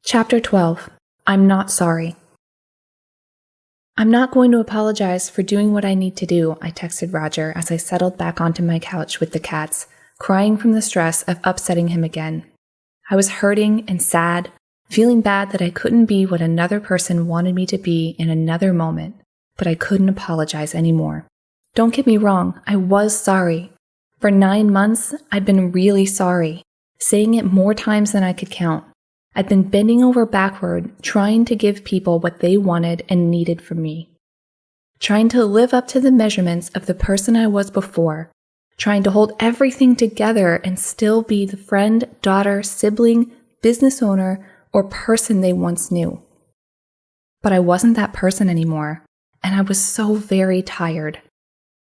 Chapter 12. I'm not sorry. I'm not going to apologize for doing what I need to do, I texted Roger as I settled back onto my couch with the cats, crying from the stress of upsetting him again. I was hurting and sad, feeling bad that I couldn't be what another person wanted me to be in another moment, but I couldn't apologize anymore. Don't get me wrong, I was sorry. For 9 months, I'd been really sorry, saying it more times than I could count. I'd been bending over backward, trying to give people what they wanted and needed from me. Trying to live up to the measurements of the person I was before. Trying to hold everything together and still be the friend, daughter, sibling, business owner, or person they once knew. But I wasn't that person anymore, and I was so very tired.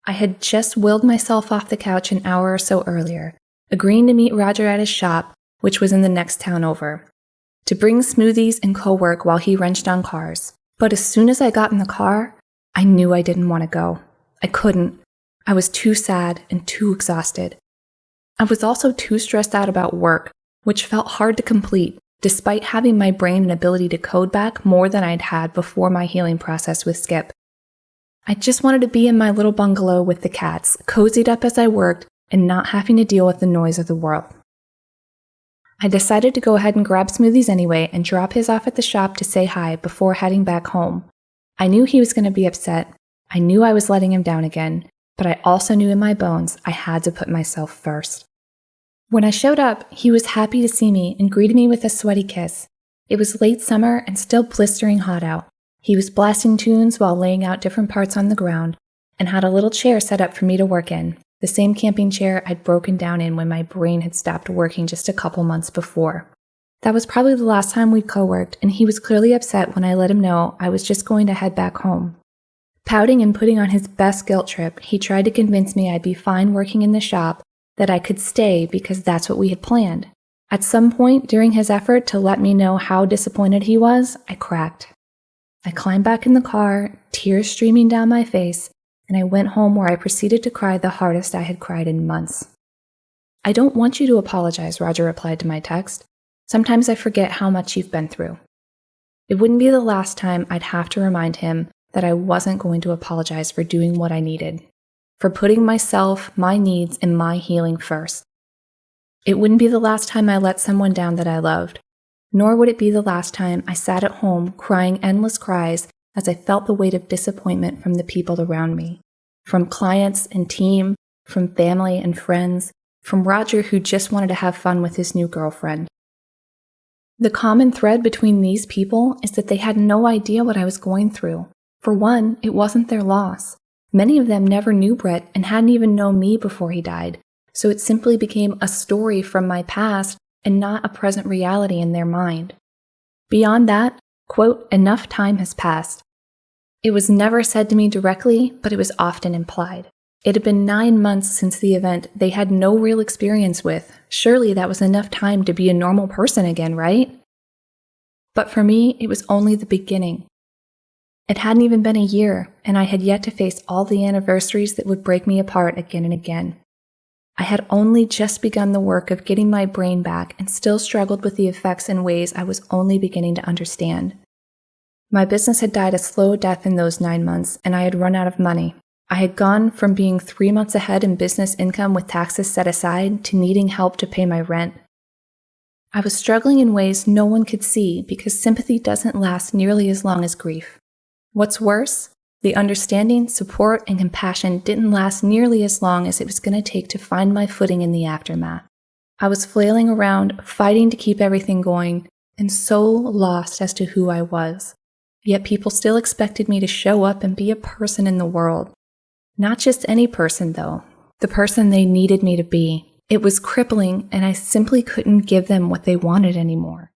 I had just willed myself off the couch an hour or so earlier, agreeing to meet Roger at his shop, which was in the next town over, to bring smoothies and co-work while he wrenched on cars. But as soon as I got in the car, I knew I didn't want to go. I couldn't. I was too sad and too exhausted. I was also too stressed out about work, which felt hard to complete, despite having my brain and ability to code back more than I'd had before my healing process with Skip. I just wanted to be in my little bungalow with the cats, cozied up as I worked, and not having to deal with the noise of the world. I decided to go ahead and grab smoothies anyway and drop his off at the shop to say hi before heading back home. I knew he was going to be upset. I knew I was letting him down again, but I also knew in my bones I had to put myself first. When I showed up, he was happy to see me and greeted me with a sweaty kiss. It was late summer and still blistering hot out. He was blasting tunes while laying out different parts on the ground and had a little chair set up for me to work in. The same camping chair I'd broken down in when my brain had stopped working just a couple months before. That was probably the last time we'd co-worked, and he was clearly upset when I let him know I was just going to head back home. Pouting and putting on his best guilt trip, he tried to convince me I'd be fine working in the shop, that I could stay because that's what we had planned. At some point during his effort to let me know how disappointed he was, I cracked. I climbed back in the car, tears streaming down my face, and I went home where I proceeded to cry the hardest I had cried in months. I don't want you to apologize, Roger replied to my text. Sometimes I forget how much you've been through. It wouldn't be the last time I'd have to remind him that I wasn't going to apologize for doing what I needed, for putting myself, my needs, and my healing first. It wouldn't be the last time I let someone down that I loved, nor would it be the last time I sat at home crying endless cries as I felt the weight of disappointment from the people around me, from clients and team, from family and friends, from Roger who just wanted to have fun with his new girlfriend. The common thread between these people is that they had no idea what I was going through. For one, it wasn't their loss. Many of them never knew Brett and hadn't even known me before he died, so it simply became a story from my past and not a present reality in their mind. Beyond that, quote, enough time has passed. It was never said to me directly, but it was often implied. It had been 9 months since the event they had no real experience with. Surely that was enough time to be a normal person again, right? But for me, it was only the beginning. It hadn't even been a year, and I had yet to face all the anniversaries that would break me apart again and again. I had only just begun the work of getting my brain back and still struggled with the effects in ways I was only beginning to understand. My business had died a slow death in those 9 months, and I had run out of money. I had gone from being 3 months ahead in business income with taxes set aside to needing help to pay my rent. I was struggling in ways no one could see because sympathy doesn't last nearly as long as grief. What's worse, the understanding, support, and compassion didn't last nearly as long as it was going to take to find my footing in the aftermath. I was flailing around, fighting to keep everything going, and so lost as to who I was. Yet people still expected me to show up and be a person in the world. Not just any person, though. The person they needed me to be. It was crippling, and I simply couldn't give them what they wanted anymore.